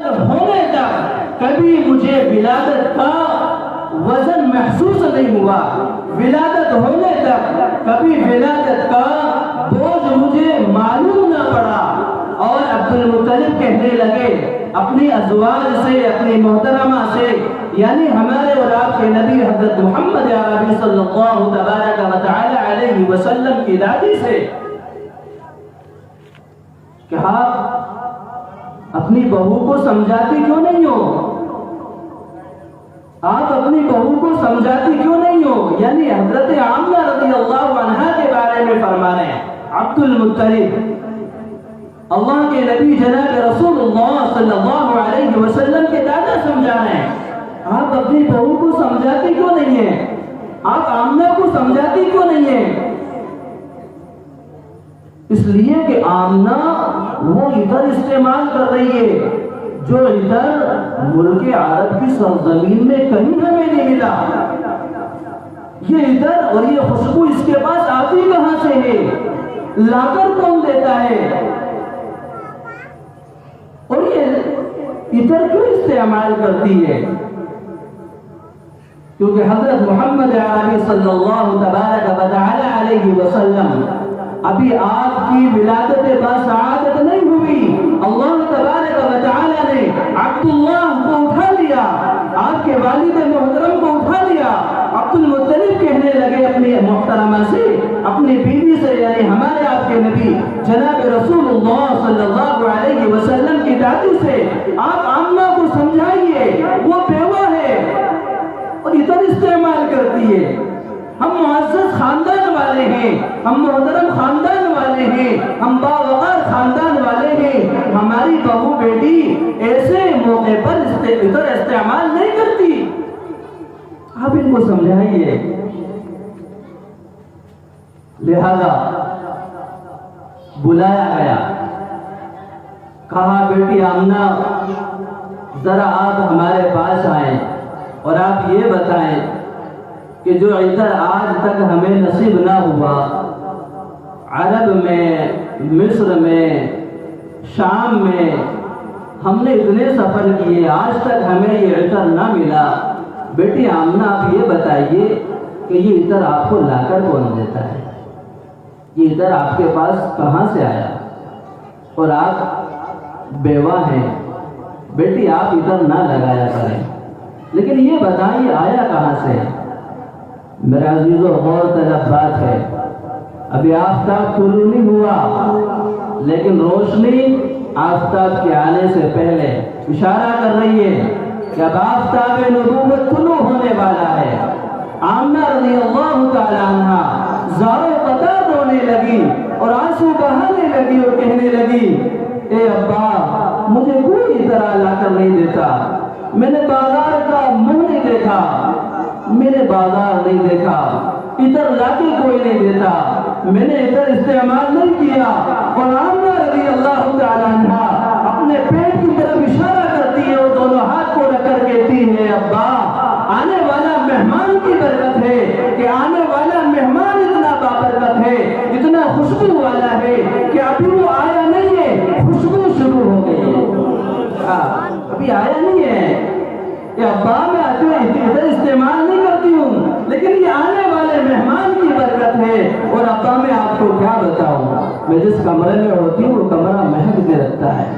ہونے تک کبھی مجھے ولادت کا وزن محسوس نہیں ہوا، ولادت ہونے تک کبھی ولادت کا بوجھ مجھے معلوم نہ پڑا۔ اور عبد المطلب کہنے لگے اپنی ازواج سے، اپنی محترمہ سے، یعنی ہمارے اور آپ کے نبی حضرت محمد عربی صلی اللہ تبارک و تعالی علیہ وسلم کی دادی سے، کہ آپ اپنی بہو کو سمجھاتی کیوں نہیں ہو؟ آپ اپنی بہو کو سمجھاتی کیوں نہیں ہو؟ یعنی حضرت آمنہ رضی اللہ عنہا کے بارے میں فرما رہے ہیں۔ عبد المطلب اللہ کے نبی جناب رسول اللہ صلی اللہ علیہ وسلم کے دادا سمجھا رہے ہیں، آپ اپنی بہو کو سمجھاتی کیوں نہیں ہیں؟ آپ آمنہ کو سمجھاتی کیوں نہیں ہیں؟ اس لیے کہ آمنہ وہ عطر استعمال کر رہی ہے جو عطر ملک عرب کی سرزمین میں کہیں ہمیں نہیں ملا۔ یہ عطر اور یہ خوشبو اس کے پاس آتی کہاں سے ہے؟ لا کر کون دیتا ہے؟ اور یہ عطر کیوں استعمال کرتی ہے؟ کیونکہ حضرت محمد عربی صلی اللہ تبارک و تعالی علیہ وسلم ابھی آپ کی ولادت باسعادت نہیں ہوئی، اللہ تبارک و تعالی نے عبداللہ کو اٹھا لیا، آپ کے والد محترم کو اٹھا لیا۔ عبد المطلب کہنے لگے اپنی محترمہ سے، اپنی بیوی سے، یعنی ہمارے آپ کے نبی جناب رسول اللہ صلی اللہ علیہ وسلم کی دادی سے، آپ آمنہ کو سمجھائیے، وہ بیوہ ہے اور عطر استعمال کرتی ہے۔ ہم معزز خاندان والے ہیں، ہم محترم خاندان والے ہیں، ہم باوقار خاندان والے ہیں، ہماری بہو بیٹی ایسے موقع پر عطر استعمال نہیں کرتی۔ آپ ان کو سمجھائیے۔ لہذا بلایا گیا، کہا بیٹی آمنہ ذرا آپ ہمارے پاس آئیں اور آپ یہ بتائیں کہ جو عطر آج تک ہمیں نصیب نہ ہوا، عرب میں، مصر میں، شام میں ہم نے اتنے سفر کیے، آج تک ہمیں یہ عطر نہ ملا۔ بیٹی آمنہ آپ یہ بتائیے کہ یہ عطر آپ کو لا کر کون دیتا ہے؟ یہ عطر آپ کے پاس کہاں سے آیا؟ اور آپ بیوہ ہیں، بیٹی آپ عطر نہ لگایا کریں، لیکن یہ بتائیے آیا کہاں سے؟ میرے عزیزو غور طلب بات ہے، ابھی آفتاب طلوع نہیں ہوا، لیکن روشنی آفتاب کے آنے سے پہلے اشارہ کر رہی ہے کہ اب آفتاب نبوت طلوع ہونے والا ہے۔ آمنہ رضی اللہ تعالی عنہ زارو قطار رونے لگی اور آنسو بہانے لگی اور کہنے لگی اے ابا مجھے کوئی عطر لا کر نہیں دیتا، میں نے بازار کا منہ نہیں دیکھا، میں نے بازار نہیں دیکھا، عطر لا کے کوئی نہیں دیتا، میں نے عطر استعمال نہیں کیا۔ اور آمنہ رضی اللہ تعالی عنہ اپنے پیٹ کی طرف اشارہ کرتی ہے اور دونوں ہاتھ کو رکھ کر کہتی ہے ابا آنے والا مہمان کی برکت ہے کہ آنے والا مہمان اتنا بابرکت ہے، اتنا خوشبو والا ہے کہ ابھی وہ آیا نہیں ہے، خوشبو شروع ہو گئی ہے، ابھی آیا نہیں ہے کہ ابا میں عطر استعمال نہیں کرتی ہوں، لیکن یہ آنے والے مہمان کی برکت ہے۔ اور ابا میں آپ کو کیا بتاؤں، میں جس کمرے میں ہوتی ہوں وہ کمرہ مہک کے رکھتا ہے،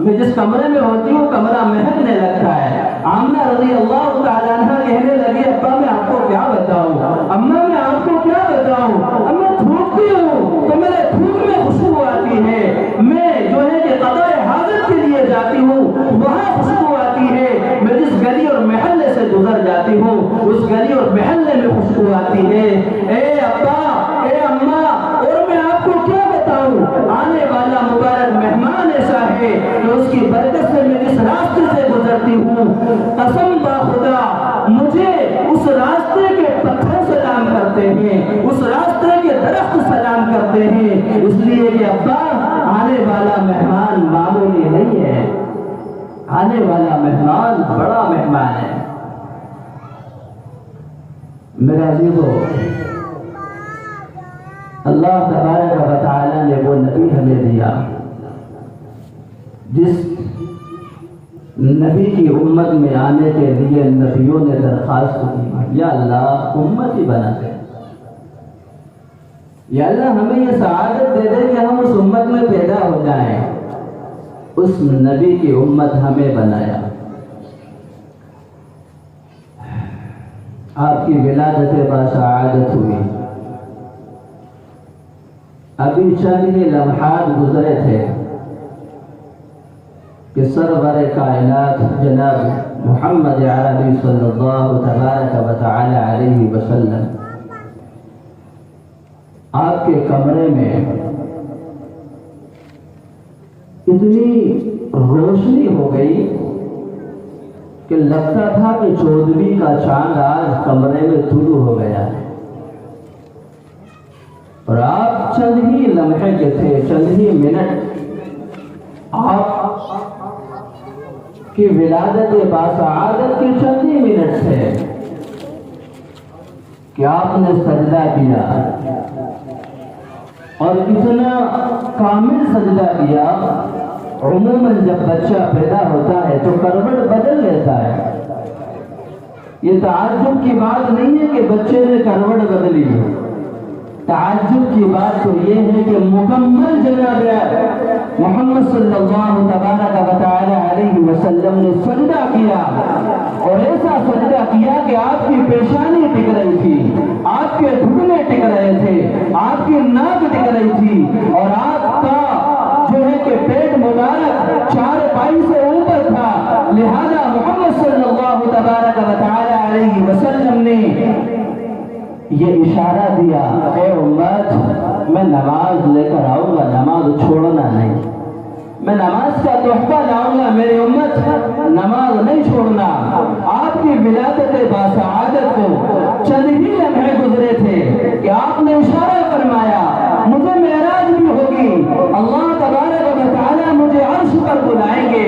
میں جس کمرے میں ہوتی ہوں کمرہ مہکنے لگتا ہے۔ آمنہ رضی اللہ تعالیٰ عنہ کہنے لگی ابا میں آپ کو کیا بتاؤں، اماں میں آپ کو کیا بتاؤں، اب میں تھوکتی ہوں تو میرے تھوک میں خوشبو آتی ہے، میں جو ہے کہ قضاء حاجت کے لیے جاتی ہوں وہاں خوشبو آتی ہے، میں جس گلی اور محلے سے گزر جاتی ہوں اس گلی اور محلے میں خوشبو آتی ہے۔ اے ابا اے اماں، اور میں آپ کو کیا بتاؤں، آنے والا مبارک مہمان ایسا ہے کہ اس کی برکت سے میں جس راستے سے گزرتی ہوں قسم با خدا مجھے اس راستے کے پتھر سلام کرتے ہیں، اس راستے کے درخت سلام کرتے ہیں، اس لیے کہ ابا آنے والا مہمان معمولی نہیں ہے، آنے والا مہمان بڑا مہمان ہے۔ میرے عزیزو، اللہ تبارک و تعالی نے وہ نبی ہمیں دیا جس نبی کی امت میں آنے کے لیے نبیوں نے درخواست کی، یا اللہ امت ہی بنا دے، یا اللہ ہمیں یہ سعادت دے دے کہ ہم اس امت میں پیدا ہو جائیں۔ اس نبی کی امت ہمیں بنایا۔ آپ کی ولادت باسعادت ہوئی۔ ابھی چند ہی لمحات گزرے تھے کہ سرور کائنات جناب محمد عربی صلی اللہ تبارک و تعالی علیہ وسلم آپ کے کمرے میں اتنی روشنی ہو گئی کہ لگتا تھا کہ 14ویں کا چاند آج کمرے میں طلوع ہو گیا ہے، اور آپ چند ہی لمحے کے تھے، چند ہی منٹ، آپ کی ولادت باسعادت کے چند ہی منٹ تھے کہ آپ نے سجدہ کیا، اور اتنا کامل سجدہ کیا۔ عموماً جب بچہ پیدا ہوتا ہے تو کروٹ بدل لیتا ہے، یہ تعجب کی بات نہیں ہے کہ بچے نے کروٹ بدلی، تعجب کی بات تو یہ ہے کہ مکمل جناب محمد صلی اللہ تبارک و تعالی علیہ وسلم نے سجدہ کیا، اور ایسا سجدہ کیا کہ آپ کی پیشانی ٹک رہی تھی، آپ کے گھٹنے ٹک رہے تھے، آپ کی ناک ٹک رہی تھی، اور آپ کا جو ہے کہ پیٹ مبارک 4 پائی سے اوپر تھا۔ لہذا محمد صلی اللہ تبارک و تعالی علیہ وسلم نے یہ اشارہ دیا، اے امت میں نماز لے کر آؤں گا، نماز چھوڑنا نہیں، میں نماز کا تحفہ لاؤں گا، میری امت نماز نہیں چھوڑنا۔ آپ کی ولادت باسعادت کو چند ہی لمحے گزرے تھے کہ آپ نے اشارہ فرمایا، مجھے معراج بھی ہوگی، اللہ تبارک و تعالی مجھے عرش پر بلائیں گے،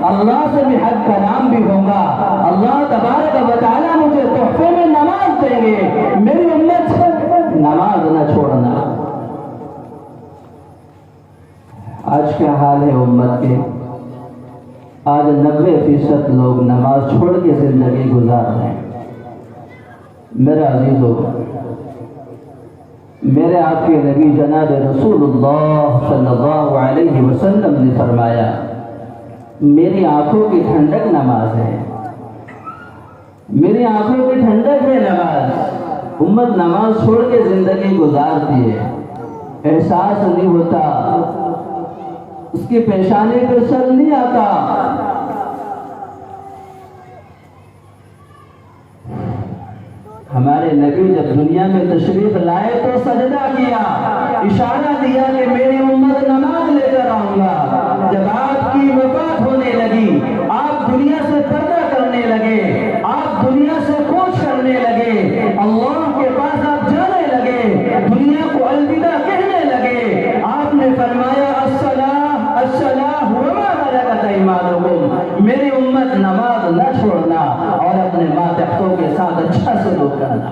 اللہ سے بھی حج کا نام بھی ہوگا، اللہ تبارک و تعالی مجھے تحفے میں نماز دیں گے، میری امت نماز نہ چھوڑنا۔ آج کیا حال ہے امت کے؟ آج 90% لوگ نماز چھوڑ کے زندگی گزار رہے ہیں۔ میرے عزیزو، میرے آپ کے نبی جناب رسول اللہ صلی اللہ علیہ وسلم نے فرمایا، میری آنکھوں کی ٹھنڈک نماز ہے، میری آنکھوں کی ٹھنڈک ہے نماز۔ امت نماز چھوڑ کے زندگی گزارتی ہے، احساس نہیں ہوتا، اس کی پیشانی پہ سر نہیں آتا۔ ہمارے نبی جب دنیا میں تشریف لائے تو سجدہ کیا، اشارہ دیا کہ میری امت نماز لے کر آؤں گا۔ جب آپ کی وفات ہونے لگی، آپ دنیا سے پردہ کرنے لگے، آپ دنیا سے کوچ کرنے لگے، اللہ کے پاس آپ جانے لگے، دنیا کو الوداع کہنے لگے، آپ نے فرمایا الصلاۃ وما ملکت ایمانکم، میری امت نماز نہ چھوڑنا اور اپنے ماتحتوں کے ساتھ اچھا سلوک کرنا۔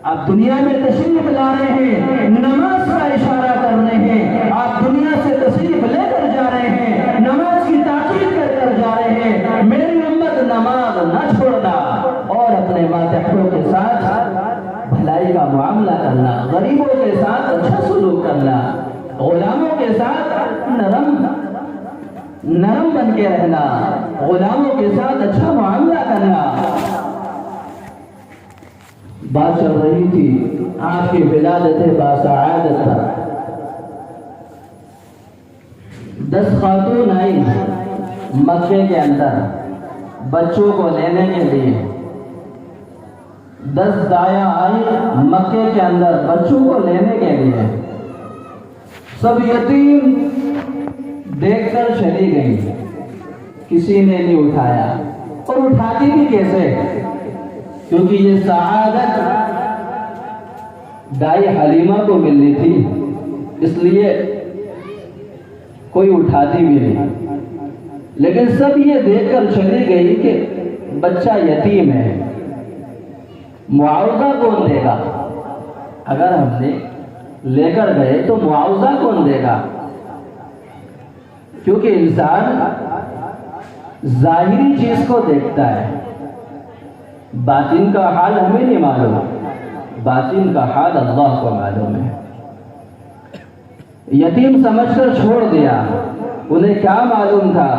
آپ دنیا میں تشریف لا رہے ہیں، نماز کا اشارہ کر رہے ہیں، آپ دنیا سے تشریف لے کر جا رہے ہیں، نماز کی تاکید کر جا رہے ہیں، میری امت نماز نہ چھوڑنا اور اپنے ماتحتوں کے ساتھ بھلائی کا معاملہ کرنا، غریبوں کے ساتھ اچھا سلوک کرنا، غلاموں کے ساتھ نرم بن کے رہنا، غلاموں کے ساتھ اچھا معاملہ کرنا۔ بات چل رہی تھی آپ کی ولادت باسعادت پر۔ 10 خاتون آئی مکے کے اندر بچوں کو لینے کے لیے، 10 دایا آئی مکے کے اندر بچوں کو لینے کے لیے، سب یتیم دیکھ کر چلی گئی، کسی نے نہیں اٹھایا، اور اٹھاتی بھی کیسے؟ کیونکہ یہ سعادت دائی حلیمہ کو ملنی تھی، اس لیے کوئی اٹھاتی بھی نہیں، لیکن سب یہ دیکھ کر چلی گئی کہ بچہ یتیم ہے، معاوضہ کون دے گا؟ اگر ہم نے لے کر گئے تو معاوضہ کون دے گا؟ کیونکہ انسان ظاہری چیز کو دیکھتا ہے، باطن کا حال ہمیں نہیں معلوم، باطن کا حال اللہ کو معلوم ہے۔ یتیم سمجھ کر چھوڑ دیا، انہیں کیا معلوم تھا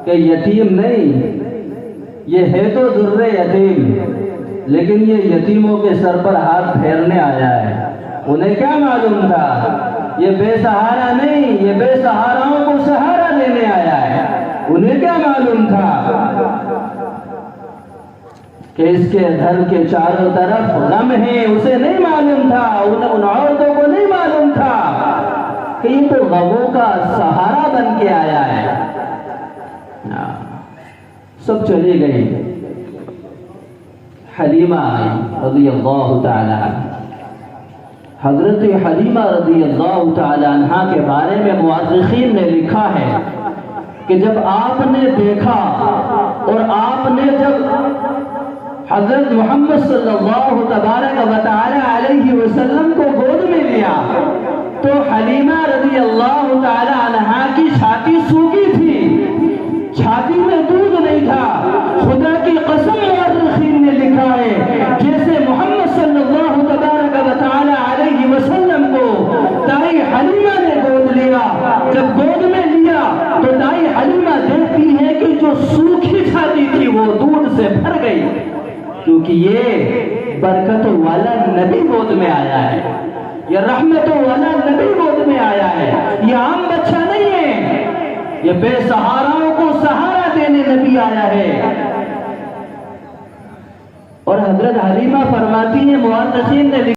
کہ یتیم نہیں، یہ ہے تو در یتیم، لیکن یہ یتیموں کے سر پر ہاتھ پھیرنے آیا ہے۔ انہیں کیا معلوم تھا یہ بے سہارا نہیں، یہ بے سہاراؤں کو سہارا دینے آیا ہے۔ انہیں کیا معلوم تھا کہ اس کے گھر کے چاروں طرف غم ہے، اسے نہیں معلوم تھا، ان عورتوں کو نہیں معلوم تھا کہ یہ تو غموں کا سہارا بن کے آیا ہے۔ سب چلی گئی، حلیمہ آئی رضی اللہ تعالی عنہ۔ حضرت حلیمہ رضی اللہ تعالی عنہ کے بارے میں مورخین نے لکھا ہے کہ جب آپ نے دیکھا اور آپ نے جب حضرت محمد صلی اللہ تبارک و تعالی علیہ وسلم کو گود میں لیا تو حلیمہ رضی اللہ تعالی عنہ کی چھاتی سوکھی تھی، چھاتی میں دودھ نہیں تھا۔ خدا کی قسم مورخین نے لکھا ہے جیسے محمد صلی اللہ تبارک و تعالی علیہ وسلم کو دائی حلیمہ نے گود لیا، جب گود میں لیا تو دائی حلیمہ دیکھتی ہے کہ جو سوکھی چھاتی تھی وہ دودھ سے بھر گئی، کیونکہ یہ برکتوں والا نبی گود میں آیا ہے، یہ رحمتوں والا نبی گود میں آیا ہے، یہ عام بچہ نہیں ہے، یہ بے سہاراؤں کو سہارا دینے نبی آیا ہے۔ اور حضرت حلیمہ فرماتی ہیں مورخین نے